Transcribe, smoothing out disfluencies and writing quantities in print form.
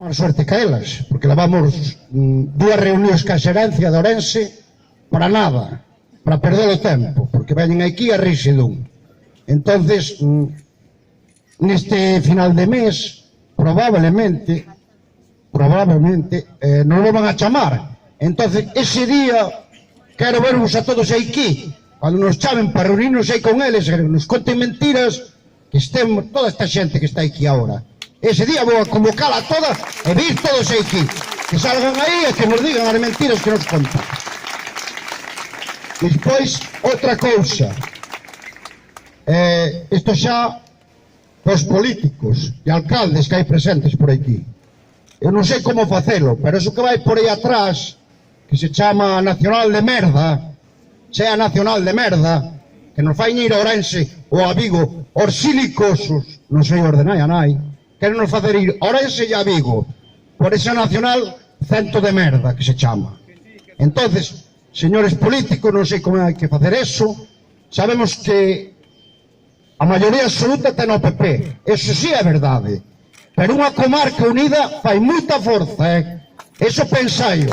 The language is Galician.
a suerte que elas, porque levamos dúas reunións ca xerencia de Ourense para nada, para perder o tempo, porque veñen aquí a rirse dun. Entonces, neste final de mes, probablemente non lo van a chamar. Entonces, ese día, quero vervos a todos aquí, cando nos chamen para reunirnos aí con eles, que nos conten mentiras, que estemos toda esta xente que está aquí agora. Ese día vou a convocar a todas e vir todos aquí, que salgan aí e que nos digan as mentiras que nos contan. Despois, outra cousa, isto xa os políticos e alcaldes que hai presentes por aquí. Eu non sei como facelo, pero eso que vai por aí atrás, que se chama Nacional de Merda, sea Nacional de Merda, que nos fai ir a Ourense ou a Vigo, os silicosos, non sei ordenar a nai, queren nos facer ir a Ourense e a Vigo, por esa Nacional Cento de Merda, que se chama. Entonces, señores políticos, non sei como hai que facer eso, sabemos que a maioría absoluta ten o PP, eso sí é verdade, pero unha comarca unida fai moita forza, eso pensaio.